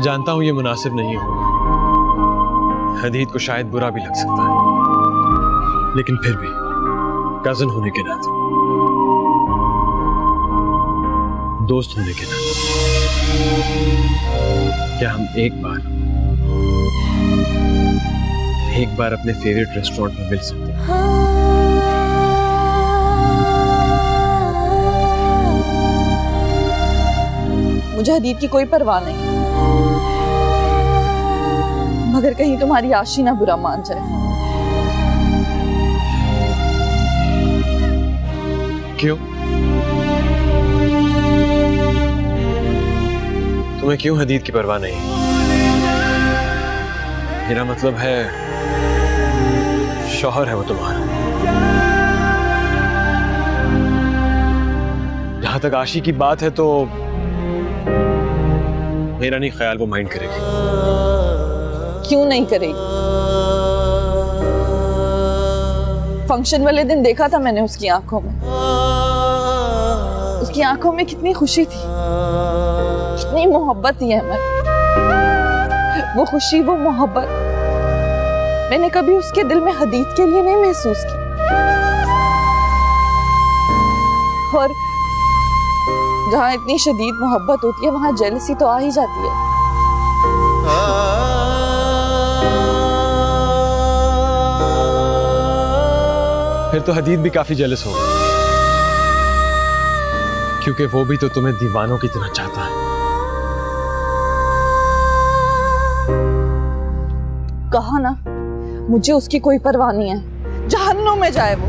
जानता हूं ये मुनासिब नहीं होगा, हदीद को शायद बुरा भी लग सकता है, लेकिन फिर भी कजन होने के नाते, दोस्त होने के नाते, क्या हम एक बार अपने फेवरेट रेस्टोरेंट में मिल सकते हैं? मुझे हदीद की कोई परवाह नहीं, मगर कहीं तुम्हारी आशी ना बुरा मान जाए। क्यों? तुम्हें क्यों हदीद की परवाह नहीं? मेरा मतलब है शौहर है वो तुम्हारा। जहां तक आशी की बात है तो मेरा नहीं ख्याल वो माइंड करेगी। क्यों नहीं करेगी? फंक्शन वाले दिन देखा था मैंने उसकी आंखों में, उसकी आंखों में कितनी खुशी थी, कितनी मोहब्बत थी अहमद। वो खुशी, वो मोहब्बत मैंने कभी उसके दिल में हदीद के लिए नहीं महसूस की। और जहां इतनी शदीद मोहब्बत होती है वहां जेलसी तो आ ही जाती है। फिर तो हदीद भी काफी जेलस होगा, क्योंकि वो भी तो तुम्हें दीवानों की तरह चाहता है। कहा ना, मुझे उसकी कोई परवाह नहीं है, जहन्नुम में जाए वो।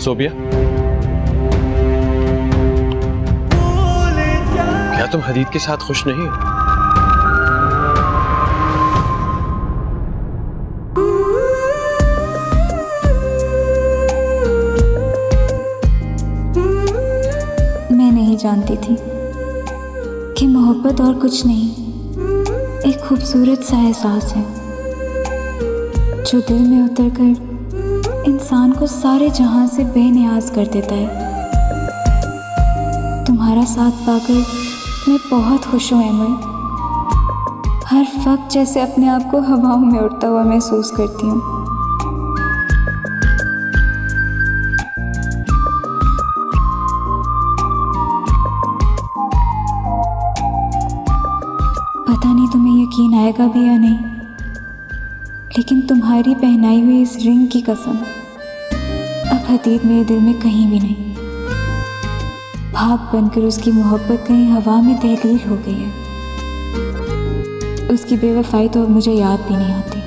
सोबिया, क्या तुम हदीद के साथ खुश नहीं हो? मैं नहीं जानती थी कि मोहब्बत और कुछ नहीं, एक खूबसूरत सा एहसास है जो दिल में उतरकर इंसान को सारे जहां से बेनियाज कर देता है। तुम्हारा साथ पाकर मैं बहुत खुश हूँ अहमद। हर वक्त जैसे अपने आप को हवाओं में उड़ता हुआ महसूस करती हूँ। पता नहीं तुम्हें यकीन आएगा भी या नहीं, लेकिन तुम्हारी पहनाई हुई इस रिंग की कसम अब हदीद मेरे दिल में कहीं भी नहीं। भाप बनकर उसकी मोहब्बत कहीं हवा में तहलील हो गई है। उसकी बेवफाई तो अब मुझे याद भी नहीं आती।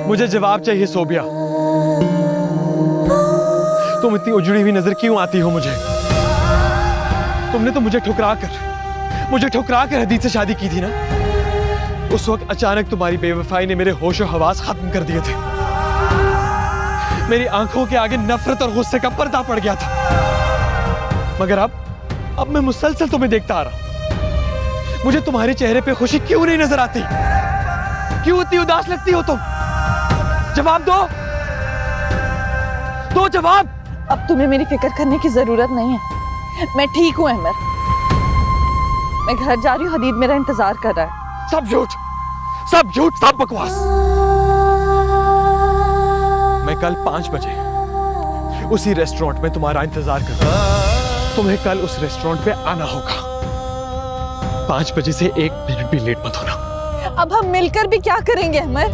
मुझे जवाब चाहिए सोबिया। तुम इतनी उजड़ी हुई नजर क्यों आती हो मुझे? तुमने तो मुझे ठुकरा कर हदीद से शादी की थी ना। उस वक्त अचानक तुम्हारी बेवफाई ने मेरे होशो हवास खत्म कर दिए थे। मेरी आंखों के आगे नफरत और गुस्से का पर्दा पड़ गया था। मगर अब मैं मुसलसल तुम्हें देखता आ रहा हूं। मुझे तुम्हारे चेहरे पे खुशी क्यों नहीं नजर आती? क्यों इतनी उदास लगती हो तुम? जवाब दो जवाब। अब तुम्हें मेरी फिक्र करने की जरूरत नहीं है, मैं ठीक हूँ अहमद। मैं घर जा रही हूँ, हदीद मेरा इंतजार कर रहा है। सब झूठ, सब बकवास। मैं कल 5 बजे उसी रेस्टोरेंट में तुम्हारा इंतजार करूंगा। तुम्हें कल उस रेस्टोरेंट पे आना होगा। 5 बजे से 1 मिनट भी लेट मत होना। अब हम मिलकर भी क्या करेंगे अहमद?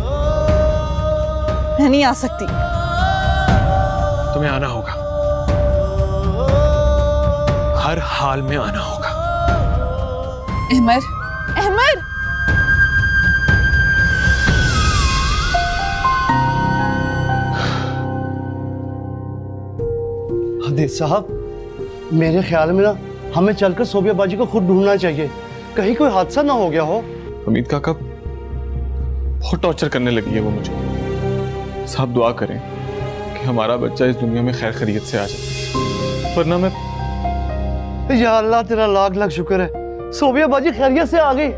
मैं नहीं आ सकती। तुम्हें आना होगा, हर हाल में आना होगा। अहमद, अहमद! हदीद साहब, मेरे ख्याल में ना हमें चलकर सोबिया बाजी को खुद ढूंढना चाहिए, कहीं कोई हादसा ना हो गया हो। हमीद काका बहुत टॉर्चर करने लगी है वो मुझे। साहब दुआ करें कि हमारा बच्चा इस दुनिया में खैर खैरियत से आ जाए, वरना मैं। या अल्लाह, तेरा लाख लाख शुक्र है, सोबिया बाजी खैरियत से आ गई।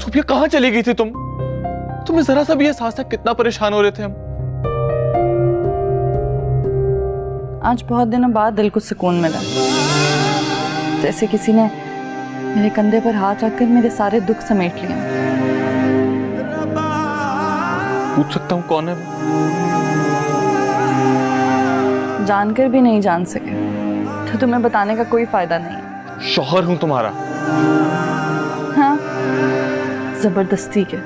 सुफिया कहाँ चली गई थी तुम? तुम्हें जरा सा भी एहसास था कितना परेशान हो रहे थे हम? आज बहुत दिनों बाद दिल को सुकून मिला, जैसे किसी ने मेरे कंधे पर हाथ रखकर मेरे सारे दुख समेट लिए। पूछ सकता हूँ कौन है वो? जानकर भी नहीं जान सके तो तुम्हें बताने का कोई फायदा नहीं। शौहर हूं तुम्हारा। हाँ, जबरदस्ती के।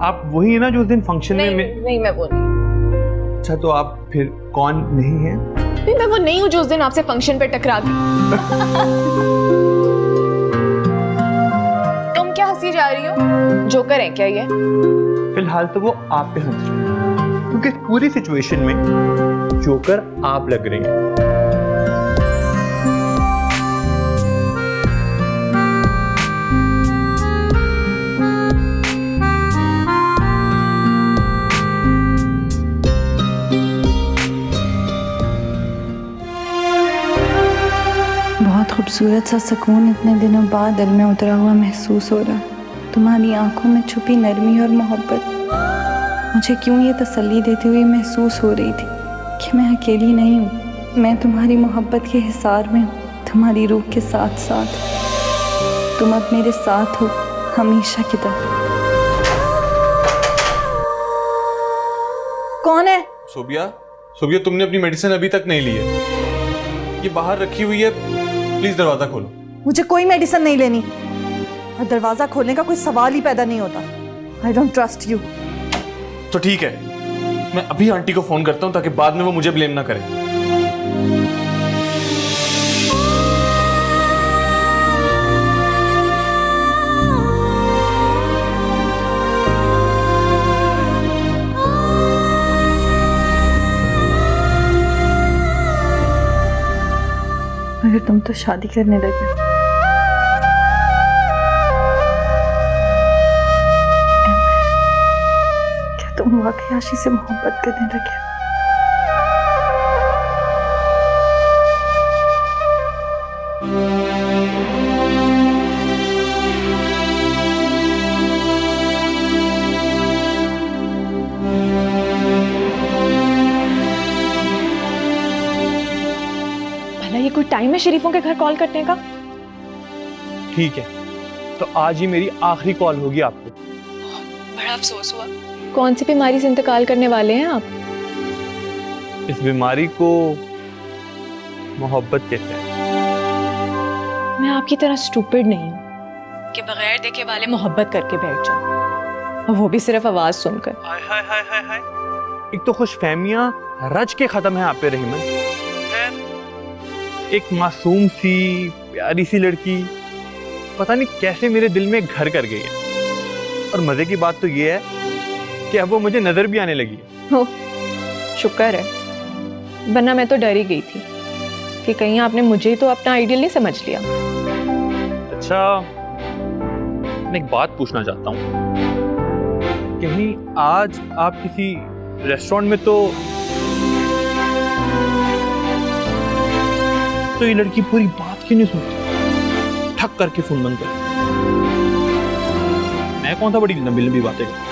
आप वही है ना जो उस दिन फंक्शन में नहीं, मैं वो नहीं। अच्छा, तो आप फिर कौन नहीं है? नहीं, मैं वो नहीं हूँ जो उस दिन आपसे फंक्शन पे टकरा गई। तुम क्या हंसी जा रही हो? जोकर है क्या ये? फिलहाल तो वो आप पे हंस रहे हैं, क्योंकि इस पूरी सिचुएशन में जोकर आप लग रही हैं। बहुत खूबसूरत सा सुकून इतने दिनों बाद दिल में उतरा हुआ महसूस हो रहा। तुम्हारी आंखों में छुपी नरमी और मोहब्बत मुझे क्यों ये तसल्ली देती हुई महसूस हो रही थी कि मैं अकेली नहीं हूँ। मैं तुम्हारी मोहब्बत के हिसार में हूँ, तुम्हारी रूह के साथ साथ। तुम अब मेरे साथ हो हमेशा की तरह। कौन है? सोबिया, सोबिया तुमने अपनी मेडिसिन अभी तक नहीं ली है। ये बाहर रखी हुई है, प्लीज दरवाजा खोलो। मुझे कोई मेडिसिन नहीं लेनी और दरवाजा खोलने का कोई सवाल ही पैदा नहीं होता। I don't trust you. तो ठीक है, मैं अभी आंटी को फोन करता हूँ ताकि बाद में वो मुझे ब्लेम ना करे। अगर तुम तो शादी करने लगे, क्या तुम वाकई आशी से मोहब्बत करने लगे? भला ये कोई टाइम है शरीफों के घर कॉल करने का? ठीक है, तो आज ही मेरी आखिरी कॉल होगी आपको। बड़ा अफसोस हुआ। कौन सी बीमारी से इंतकाल करने वाले हैं आप? इस बीमारी को मोहब्बत कहते हैं। मैं आपकी तरह स्टूपिड नहीं हूँ कि बगैर देखे वाले मोहब्बत करके बैठ जाऊं, और वो भी सिर्फ आवाज सुनकर। हाय हाय हाय हाय हाय, एक तो खुशफहमियां रज के खत्म है आप पे रहीमन। एक मासूम सी प्यारी सी लड़की पता नहीं कैसे मेरे दिल में घर कर गई है। और मजे की बात तो ये है कि अब वो मुझे नजर भी आने लगी है। हो, शुक्र है, वरना मैं तो डर ही गई थी कि कहीं आपने मुझे ही तो अपना आइडियल नहीं समझ लिया। अच्छा, मैं एक बात पूछना चाहता हूँ, कहीं आज आप किसी रेस्टोरेंट में तो ये लड़की पूरी बात क्यों नहीं सुनती? ठक करके फोन बंद कर। मैं कौन सा बड़ी लंबी लंबी बातें करता।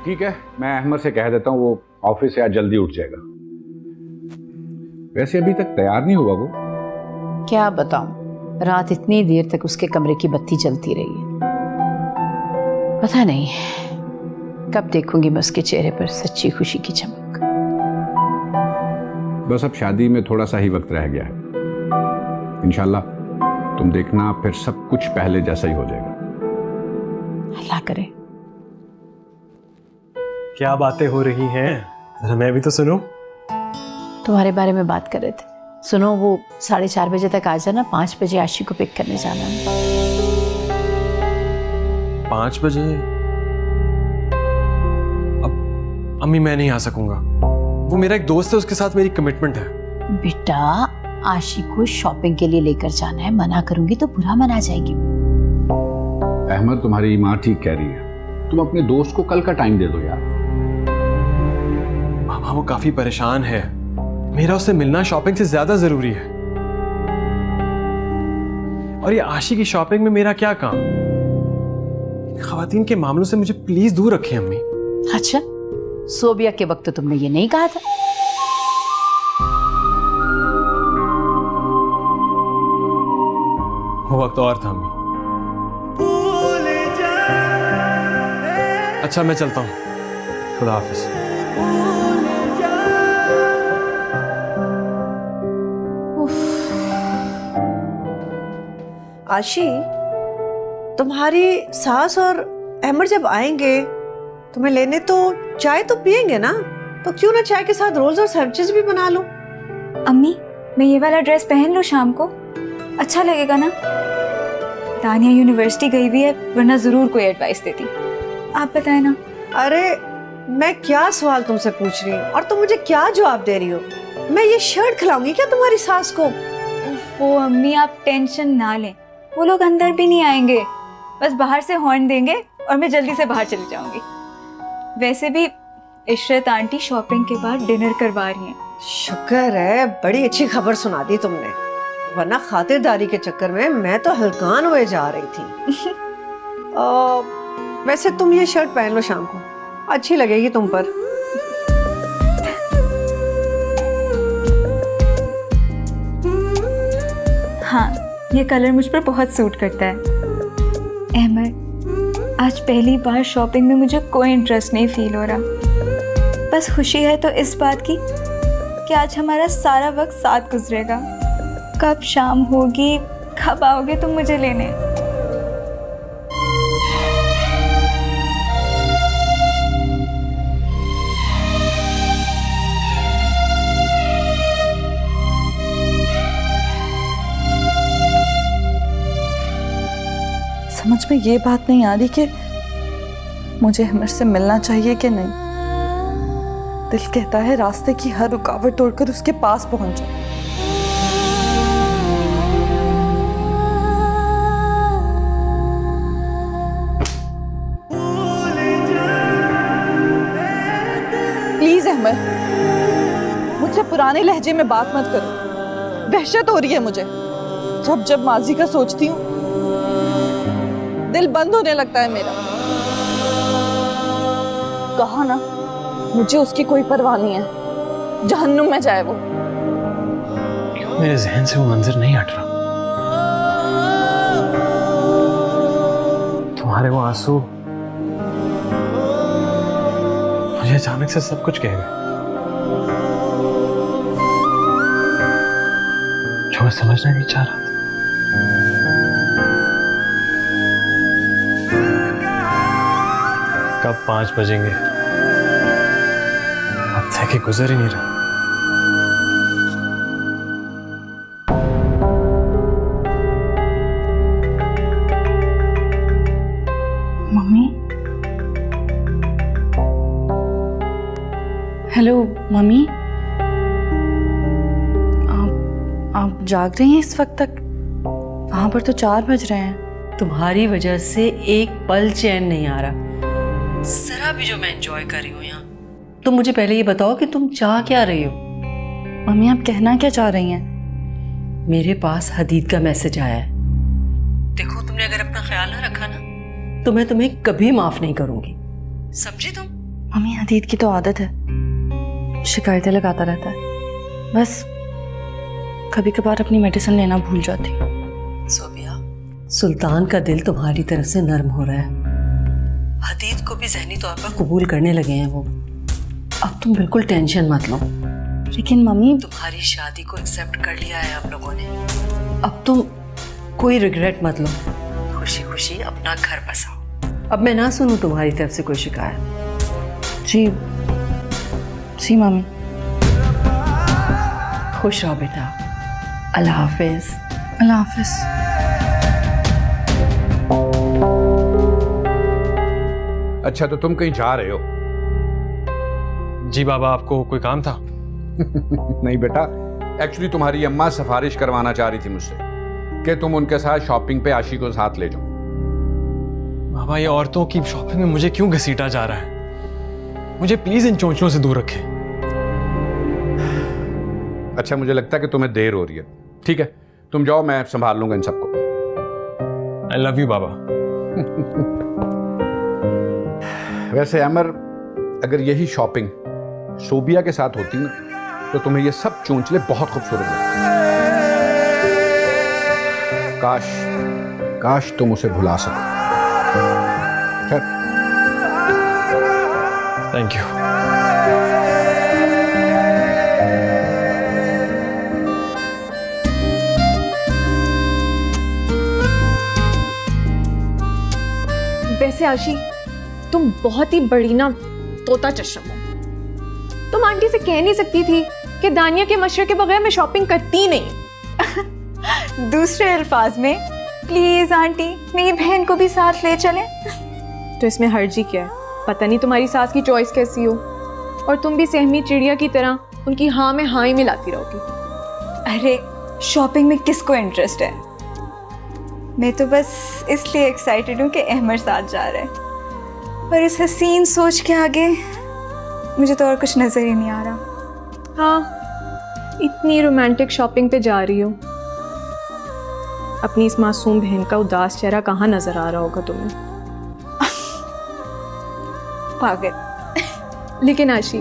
ठीक है, मैं अहमद से कह देता हूँ, वो ऑफिस से आज जल्दी उठ जाएगा। वैसे अभी तक तैयार नहीं हुआ वो। क्या बताऊं, रात इतनी देर तक उसके कमरे की बत्ती जलती रही है। पता नहीं कब देखूंगी मैं उसके चेहरे पर सच्ची खुशी की चमक। बस अब शादी में थोड़ा सा ही वक्त रह गया है। इंशाल्लाह तुम देखना, फिर सब कुछ पहले जैसा ही हो जाएगा। अल्लाह करे। क्या बातें हो रही हैं? जरा मैं भी तो सुनूं। तुम्हारे बारे में बात कर रहे थे। सुनो, वो 4:30 बजे तक आ जाना, 5 बजे आशी को पिक करने जाना है। 5 बजे? अब अम्मी मैं नहीं आ सकूंगा, वो मेरा एक दोस्त है, उसके साथ मेरी कमिटमेंट है। बेटा, आशी को शॉपिंग के लिए लेकर जाना है, मना करूंगी तो बुरा मना जाएगी। अहमद, तुम्हारी माँ ठीक कह रही है, तुम अपने दोस्त को कल का टाइम दे दो यार। मामा वो काफी परेशान है, मेरा उससे मिलना शॉपिंग से ज्यादा जरूरी है। और ये आशी की शॉपिंग में मेरा क्या काम? खवातीन के मामलों से मुझे प्लीज दूर रखें अम्मी। अच्छा, सोबिया के वक्त तो तुमने ये नहीं कहा था। वो वक्त और था अम्मी। अच्छा मैं चलता हूँ, खुदा हाफिज। आशी, तुम्हारी सास और अहमद जब आएंगे तुम्हें लेने तो चाय तो पियेंगे ना, तो क्यों ना चाय के साथ रोल्स और सैंडविचेस भी बना लो। अम्मी, मैं ये वाला ड्रेस पहन लूं शाम को? अच्छा लगेगा ना? तानिया यूनिवर्सिटी गई हुई है, वरना जरूर कोई एडवाइस देती। आप बताएं ना। अरे मैं क्या सवाल तुमसे पूछ रही हूँ और तुम मुझे क्या जवाब दे रही हो? मैं ये शर्ट खिलाऊंगी क्या तुम्हारी सास को? वो अम्मी, आप टेंशन ना लें, वो लोग अंदर भी नहीं आएंगे, बस बाहर से हॉर्न देंगे और मैं जल्दी से बाहर चली जाऊंगी। वैसे भी इशरत आंटी शॉपिंग के बाद डिनर करवा रही हैं। शुक्र है, बड़ी अच्छी खबर सुना दी तुमने, वरना खातिरदारी के चक्कर में मैं तो हलकान हुए जा रही थी। वैसे तुम ये शर्ट पहन लो शाम को, अच्छी लगेगी तुम पर। हाँ, ये कलर मुझ पर बहुत सूट करता है। अहमद, आज पहली बार शॉपिंग में मुझे कोई इंटरेस्ट नहीं फील हो रहा। बस खुशी है तो इस बात की कि आज हमारा सारा वक्त साथ गुजरेगा। कब शाम होगी, कब आओगे तुम मुझे लेने? समझ में ये बात नहीं आ रही कि मुझे अहमद से मिलना चाहिए कि नहीं। दिल कहता है रास्ते की हर रुकावट तोड़कर उसके पास पहुंच जाऊं। प्लीज अहमद, मुझसे पुराने लहजे में बात मत करो। वहशत हो रही है मुझे। जब जब माजी का सोचती हूँ दिल बंद होने लगता है मेरा। कहा ना, मुझे उसकी कोई परवाह नहीं है, जहन्नुम में जाए वो। मेरे जहन से वो मंजर नहीं हट रहा। तुम्हारे वो आंसू मुझे अचानक से सब कुछ कह गए, जो मैं समझना नहीं चाह रहा था। कब 5 बजेंगे, हफ्ते के गुजर ही नहीं रहा। मम्मी, हेलो मम्मी, आप जाग रही हैं इस वक्त तक? वहां पर तो 4 बज रहे हैं। तुम्हारी वजह से एक पल चैन नहीं आ रहा। जरा भी जो मैं एंजॉय कर रही हूँ यहाँ। तुम मुझे पहले ये बताओ कि तुम चाह क्या रही हो? मम्मी, आप कहना क्या चाह रही हैं? मेरे पास हदीद का मैसेज आया है। देखो, तुमने अगर अपना ख्याल ना रखा ना तो मैं तुम्हें कभी माफ नहीं करूंगी, समझी तुम? मम्मी, हदीद की तो आदत है, शिकायतें लगाता रहता है। बस कभी कभार अपनी मेडिसिन लेना भूल जाती। सोबिया, सुल्तान का दिल तुम्हारी तरफ से नर्म हो रहा है। हदीद को भी ज़हनी तौर पर कबूल करने लगे हैं वो। अब तुम बिल्कुल टेंशन मत लो। लेकिन मम्मी, तुम्हारी शादी को एक्सेप्ट कर लिया है आप लोगों ने। अब तुम कोई रिग्रेट मत लो, खुशी खुशी अपना घर बसाओ। अब मैं ना सुनूं तुम्हारी तरफ से कोई शिकायत। जी जी मम्मी। खुश रहो बेटा। अल्लाह हाफिज। अल्लाह हाफिज। अच्छा, तो तुम कहीं जा रहे हो? जी बाबा, आपको कोई काम था? नहीं बेटा, एक्चुअली तुम्हारी अम्मा सिफारिश करवाना चाह रही थी मुझसे कि तुम उनके साथ शॉपिंग पे आशी को साथ ले जाओ। बाबा ये औरतों की शॉपिंग में मुझे क्यों घसीटा जा रहा है? मुझे प्लीज इन चोंचलों से दूर रखें। अच्छा, मुझे लगता है कि तुम्हें देर हो रही है। ठीक है, तुम जाओ, मैं संभाल लूंगा इन सबको। आई लव यू बाबा। वैसे अमर, अगर यही शॉपिंग सोबिया के साथ होती ना, तो तुम्हें ये सब चोंचले बहुत खूबसूरत लगते। काश तुम उसे भुला सको। खैर, थैंक यू। वैसे आशी, तुम बहुत ही बड़ी ना तोता चश्म हो। तुम आंटी से कह नहीं सकती थी कि दानिया के मशवरे के बगैर मैं शॉपिंग करती नहीं। दूसरे अल्फाज में, प्लीज आंटी मेरी बहन को भी साथ ले चलें। तो इसमें हर्जी क्या है? पता नहीं तुम्हारी सास की चॉइस कैसी हो, और तुम भी सहमी चिड़िया की तरह उनकी हाँ में हाँ ही मिलाती रहोगी। अरे शॉपिंग में किसको इंटरेस्ट है? मैं तो बस इसलिए एक्साइटेड हूँ कि अहमर साथ जा रहा है, पर इस हसीन सोच के आगे मुझे तो और कुछ नजर ही नहीं आ रहा। हाँ, इतनी रोमांटिक शॉपिंग पे जा रही हो, अपनी इस मासूम बहन का उदास चेहरा कहाँ नजर आ रहा होगा तुम्हें? पागल। लेकिन आशी,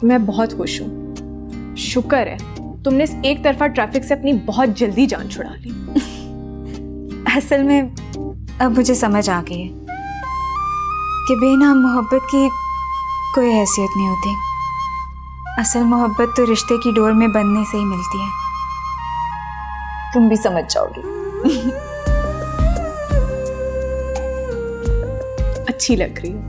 मैं बहुत खुश हूँ। शुक्र है तुमने इस एक तरफा ट्रैफिक से अपनी बहुत जल्दी जान छुड़ा ली। असल में अब मुझे समझ आ गई है कि बिना मोहब्बत की कोई हैसियत नहीं होती। असल मोहब्बत तो रिश्ते की डोर में बंधने से ही मिलती है। तुम भी समझ जाओगी। अच्छी लग रही हो।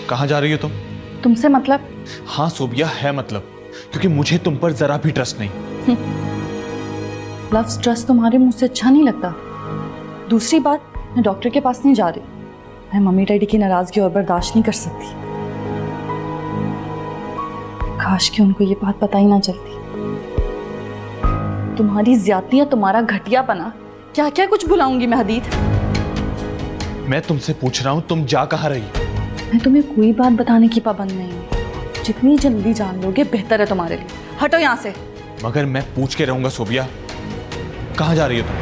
कहाँ जा रही हो तुम? तुमसे मतलब? हाँ सोबिया, है मतलब, क्योंकि मुझे तुम पर जरा भी ट्रस्ट नहीं। लव्स ट्रस्ट तुम्हारे मुंह से अच्छा नहीं लगता। दूसरी बात, मैं डॉक्टर के पास नहीं जा रही। मैं मम्मी डैडी की नाराजगी और बर्दाश्त नहीं कर सकती। काश कि उनको ये बात पता ही ना चलती। तुम्हारी ज्यादतियां, तुम्हारा घटियापना, क्या क्या कुछ भुलाऊंगी मैं हदीद। मैं तुमसे पूछ रहा हूँ, तुम जा कहाँ रही? मैं तुम्हें कोई बात बताने की पाबंद नहीं हूँ। जितनी जल्दी जान लोगे बेहतर है तुम्हारे लिए। हटो यहाँ से। मगर मैं पूछ के रहूंगा सोबिया, कहाँ जा रही हो तुम?